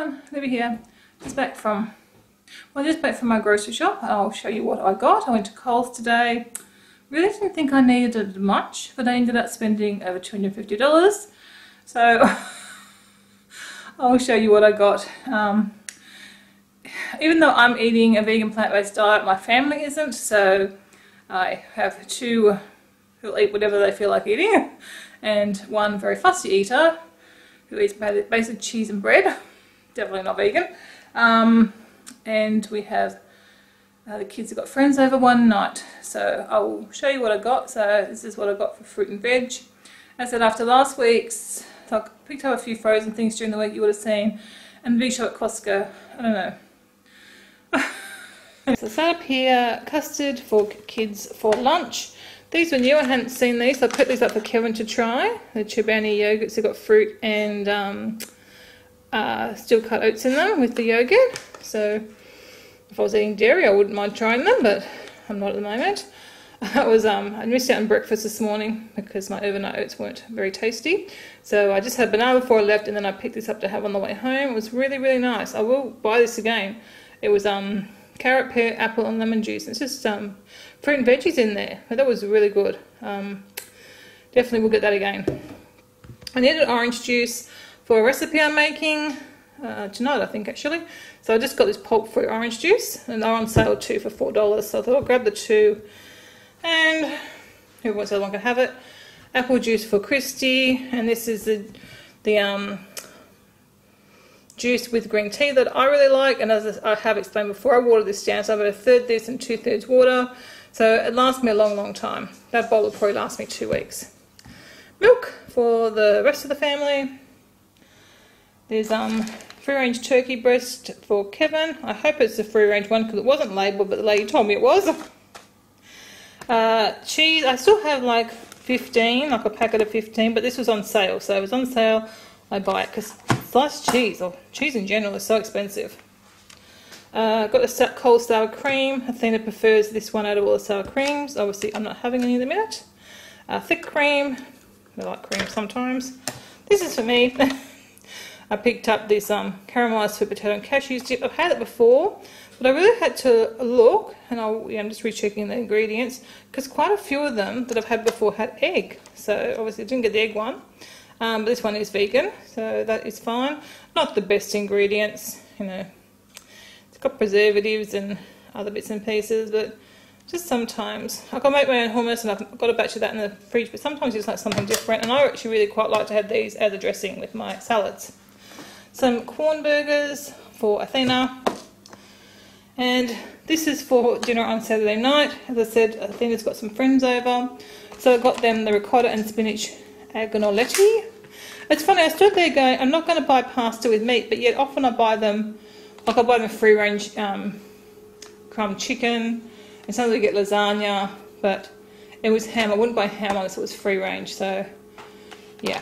everyone, Libby here. Just back from my grocery shop. I'll show you what I got. I went to Coles today. Really didn't think I needed much, but I ended up spending over $250. So I'll show you what I got. Even though I'm eating a vegan plant-based diet, my family isn't, so I have two who'll eat whatever they feel like eating, and one very fussy eater who eats basic cheese and bread, definitely not vegan. And we have the kids have got friends over one night, so I'll show you what I got. So this is what I got for fruit and veg. As I said, after last week's, so I picked up a few frozen things during the week you would have seen, and the big shop at Costco, I don't know. So set up here, custard for kids for lunch. These were new, I hadn't seen these, so I put these up for Kevin to try. The Chobani yogurts have got fruit and still cut oats in them with the yogurt. So if I was eating dairy, I wouldn't mind trying them, but I'm not at the moment. I missed out on breakfast this morning because my overnight oats weren't very tasty. So I just had banana before I left, and then I picked this up to have on the way home. It was really, really nice. I will buy this again. It was carrot, pear, apple and lemon juice. It's just fruit and veggies in there. But that was really good. Definitely will get that again. I needed orange juice for a recipe I'm making tonight, I think, actually. So I just got this pulp fruit orange juice, and they're on sale too for $4. So I thought I'll grab the two, and who wants the other one can have it. Apple juice for Christy, and this is the juice with green tea that I really like, and as I have explained before, I water this down, so I've got a third this and 2/3 water, so it lasts me a long, long time. That bottle will probably last me 2 weeks. Milk for the rest of the family. There's free-range turkey breast for Kevin. I hope it's a free-range one because it wasn't labelled, but the lady told me it was. Cheese, I still have like 15, like a packet of 15, but this was on sale, so it was on sale, I buy it because sliced cheese, or cheese in general, is so expensive. Got the cold sour cream. Athena prefers this one out of all the sour creams. Obviously I'm not having any in a minute. Thick cream, I like cream sometimes. This is for me. I picked up this caramelised sweet potato and cashews dip. I've had it before, but I really had to look, and I'm just rechecking the ingredients, because quite a few of them that I've had before had egg. So obviously I didn't get the egg one. But this one is vegan, so that is fine. Not the best ingredients, you know. It's got preservatives and other bits and pieces, but just sometimes. I can make my own hummus, and I've got a batch of that in the fridge, but sometimes you just like something different, and I actually really quite like to have these as a dressing with my salads. Some corn burgers for Athena, and this is for dinner on Saturday night. As I said, Athena's got some friends over, so I got them the ricotta and spinach agnolotti. It's funny, I stood there going, I'm not going to buy pasta with meat, but yet often I buy them, like I buy them free range crumb chicken, and sometimes I get lasagna, but it was ham. I wouldn't buy ham unless it was free range, so yeah.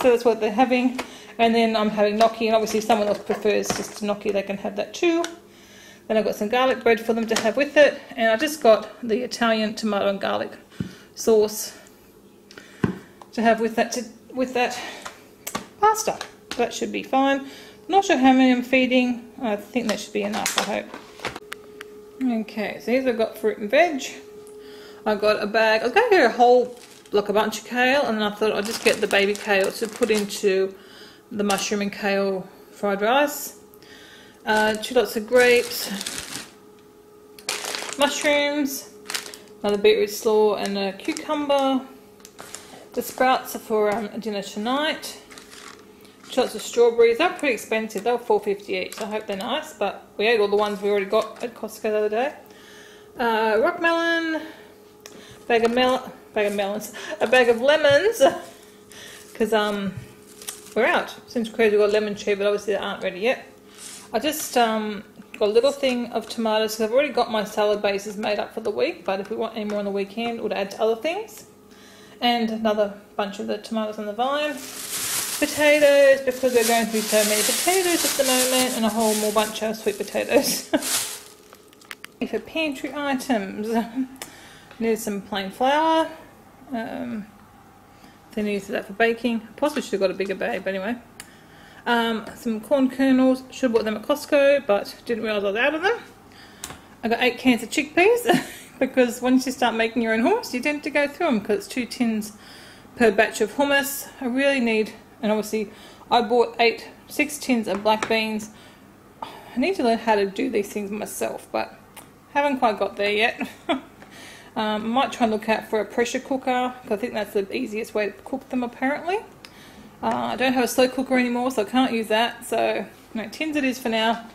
So that's what they're having. And then I'm having gnocchi, and obviously if someone else prefers just gnocchi, they can have that too. Then I've got some garlic bread for them to have with it, and I just got the Italian tomato and garlic sauce to have with that pasta. That should be fine. Not sure how many I'm feeding. I think that should be enough, I hope. Okay, so here I've got fruit and veg. I got a bag. I was going to get a whole, like a bunch of kale, and then I thought I'd just get the baby kale to put into the mushroom and kale fried rice. 2 lots of grapes, mushrooms, another beetroot slaw and a cucumber. The sprouts are for dinner tonight. 2 lots of strawberries. They're pretty expensive. They were $4.50 each, so I hope they're nice, but we ate all the ones we already got at Costco the other day. Rock melon, a bag of lemons, because we're out. Seems crazy we've got a lemon tree, but obviously they aren't ready yet. I just got a little thing of tomatoes, because I've already got my salad bases made up for the week, but if we want any more on the weekend, we'll add to other things. And another bunch of the tomatoes on the vine. Potatoes, because we're going through so many potatoes at the moment, and a whole more bunch of sweet potatoes. For pantry items, need some plain flour. Then use that for baking. Possibly should have got a bigger bag, but anyway. Some corn kernels. Should have bought them at Costco, but didn't realise I was out of them. I got 8 cans of chickpeas because once you start making your own hummus, you tend to go through them because it's 2 tins per batch of hummus. I really need, and obviously I bought 6 tins of black beans. I need to learn how to do these things myself, but haven't quite got there yet. I might try and look out for a pressure cooker, because I think that's the easiest way to cook them apparently. I don't have a slow cooker anymore, so I can't use that, so no, tins it is for now.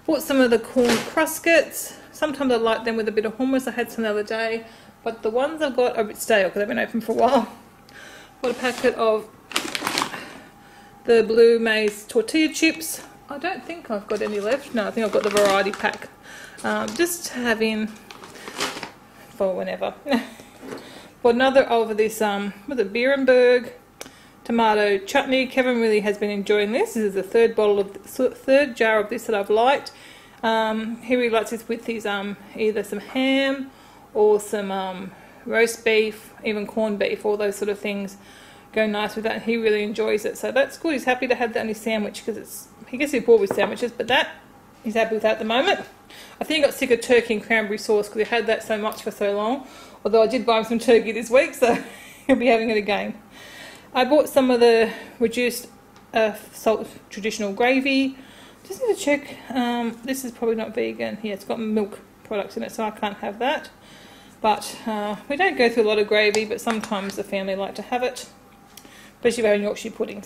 Bought some of the corn crustkits. Sometimes I like them with a bit of hummus. I had some the other day, but the ones I've got are a bit stale because they've been open for a while. Bought a packet of the blue maize tortilla chips. I don't think I've got any left. No, I think I've got the variety pack. Just having for whenever. Bought another of this with a Beerenberg tomato chutney. Kevin really has been enjoying this. This is the third jar of this that I've liked. He really likes this with his either some ham or some roast beef, even corned beef, all those sort of things go nice with that. He really enjoys it, so that's good. He's happy to have that on his sandwich because he gets bored with sandwiches, but that he's happy with that at the moment. I think he got sick of turkey and cranberry sauce because he had that so much for so long. Although I did buy him some turkey this week, so he'll be having it again. I bought some of the reduced salt traditional gravy. Just need to check. This is probably not vegan. Yeah, it's got milk products in it, so I can't have that. But we don't go through a lot of gravy, but sometimes the family like to have it. Especially if you're having Yorkshire pudding,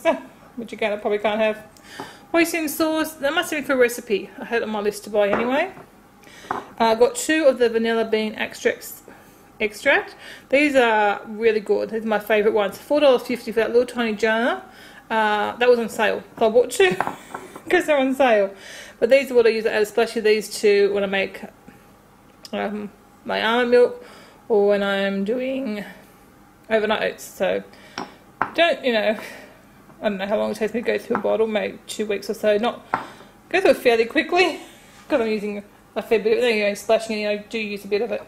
which again I probably can't have. Hoisin sauce. That must have been for a recipe. I had it on my list to buy anyway. I got 2 of the vanilla bean extract. These are really good. These are my favourite ones. $4.50 for that little tiny jar. That was on sale, so I bought 2 because they're on sale. But these are what I use as especially these 2 when I make my almond milk or when I'm doing overnight oats. So don't, I don't know how long it takes me to go through a bottle, maybe 2 weeks or so. Not go through it fairly quickly because I'm using a fair bit of it. Splashing it, I do use a bit of it.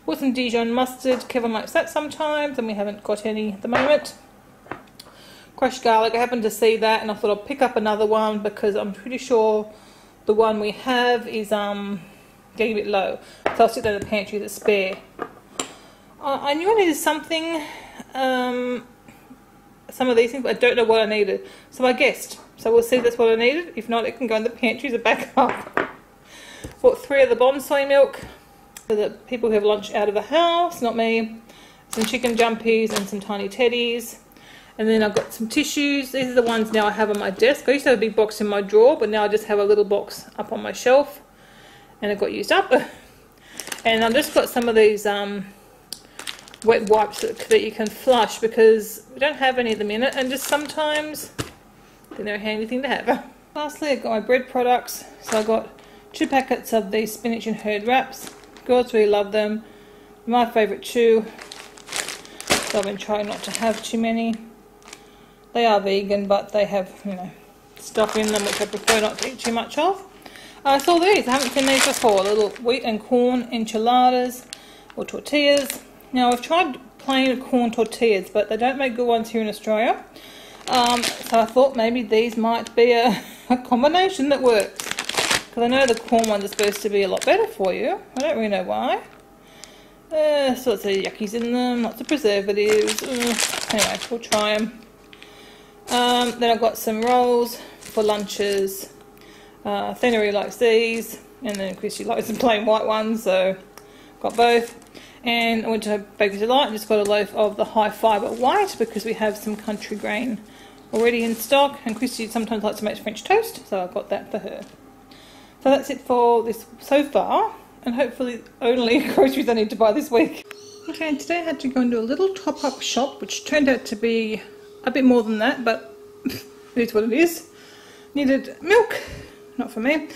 Bought some Dijon mustard. Kevin likes that sometimes, and we haven't got any at the moment. Crushed garlic. I happened to see that, and I thought I'll pick up another one because I'm pretty sure the one we have is getting a bit low. So I'll stick that in the pantry as a spare. I knew I needed something, some of these things, but I don't know what I needed. So I guessed. So we'll see if that's what I needed. If not, it can go in the pantry as a backup. Bought 3 of the bomb soy milk for the people who have lunch out of the house, not me. Some chicken jumpies and some tiny teddies. And then I've got some tissues. These are the ones now I have on my desk. I used to have a big box in my drawer, but now I just have a little box up on my shelf. And it got used up. And I've just got some of these wet wipes that you can flush because we don't have any at the minute, and just sometimes they're a handy thing to have. Lastly, I've got my bread products. So I've got 2 packets of these spinach and herd wraps. Girls really love them. My favourite 2. So I've been trying not to have too many. They are vegan, but they have, stuff in them which I prefer not to eat too much of. I saw these. I haven't seen these before. Little wheat and corn enchiladas or tortillas. Now I've tried plain corn tortillas, but they don't make good ones here in Australia. So I thought maybe these might be a combination that works. Because I know the corn ones are supposed to be a lot better for you. I don't really know why. Sorts of yuckies in them, lots of preservatives. Anyway, we'll try them. Then I've got some rolls for lunches. Athena really likes these, and then Christy likes the plain white ones, so got both. And I went to Baker's Delight and just got a loaf of the high fibre white because we have some country grain already in stock, and Christy sometimes likes to make French toast, so I got that for her. So that's it for this so far, and hopefully only groceries I need to buy this week. Okay, and today I had to go into a little top-up shop, which turned out to be a bit more than that, but it is what it is. Needed milk, not for me.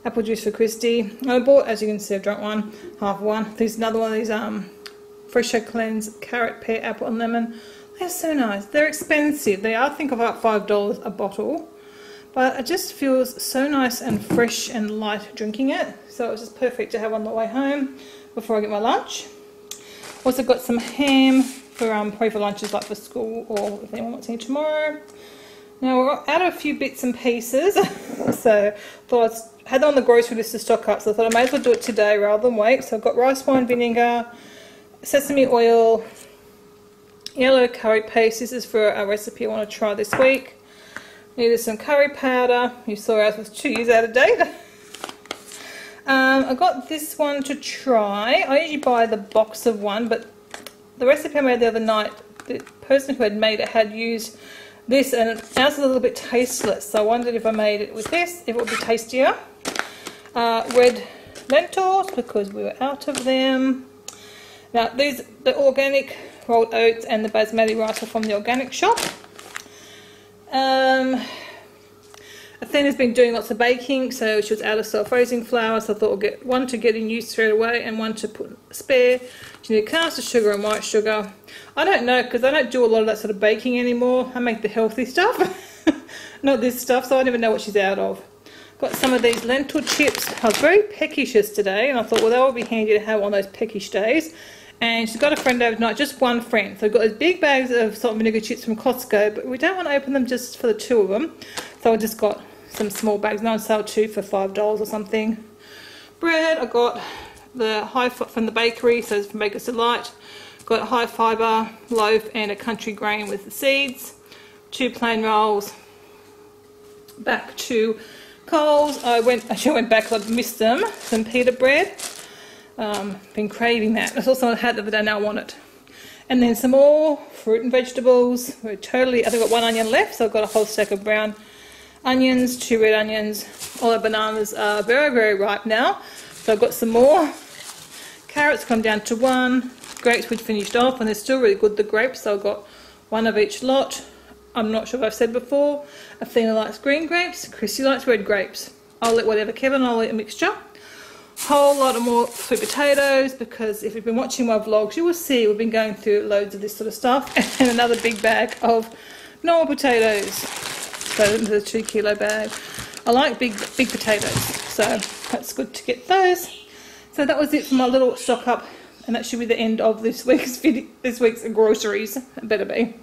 Apple juice for Christy. I bought, as you can see, I've drunk one, half one. There's another one of these Fresher Cleanse carrot, pear, apple and lemon. They're so nice. They're expensive. They are, I think, about $5 a bottle. But it just feels so nice and fresh and light drinking it. So it was just perfect to have on the way home before I get my lunch. Also got some ham for probably for lunches like for school or if anyone wants any tomorrow. Now we're out of a few bits and pieces, so thought I had on the grocery list to stock up, so I thought I may as well do it today rather than wait. So I've got rice wine vinegar, sesame oil, yellow curry paste. This is for a recipe I want to try this week. Needed some curry powder. You saw ours was 2 years out of date. I got this one to try. I usually buy the box of one, but the recipe I made the other night, the person who had made it had used this, and ours is a little bit tasteless, so I wondered if I made it with this, if it would be tastier. Red lentils, because we were out of them. Now these, the organic rolled oats and the basmati rice are from the organic shop. Athena's been doing lots of baking, so she was out of self-raising flour, so I thought I'll get one to get in use straight away and one to put spare. She needed caster sugar and white sugar. I don't know, because I don't do a lot of that sort of baking anymore. I make the healthy stuff, not this stuff, so I don't even know what she's out of. Got some of these lentil chips. I was very peckish today, and I thought, well, that would be handy to have on those peckish days. And she's got a friend overnight, just one friend. So we've got those big bags of salt and vinegar chips from Costco, but we don't want to open them just for the two of them. So I just got some small bags. No one sell two for $5 or something. Bread, I got the from the bakery, so it's from Baker's Delight. Got a high fibre loaf and a country grain with the seeds. 2 plain rolls. Back to Coles. I actually went back, I missed them. Some pita bread. Been craving that. That's also I had the other day, now I want it. And then some more fruit and vegetables. We're totally, I think I've got 1 onion left, so I've got a whole stack of brown onions, 2 red onions. All the bananas are very, very ripe now, so I've got some more. Carrots come down to 1. Grapes we'd finished off, and they're still really good, the grapes, so I've got 1 of each lot. I'm not sure if I've said before, Athena likes green grapes, Chrissy likes red grapes. I'll eat whatever, Kevin, I'll eat a mixture. Whole lot of more sweet potatoes, because if you've been watching my vlogs, you will see we've been going through loads of this sort of stuff. And another big bag of normal potatoes. So the 2 kilo bag. I like big potatoes, so that's good to get those. So that was it for my little stock up, and that should be the end of this week's groceries. It better be.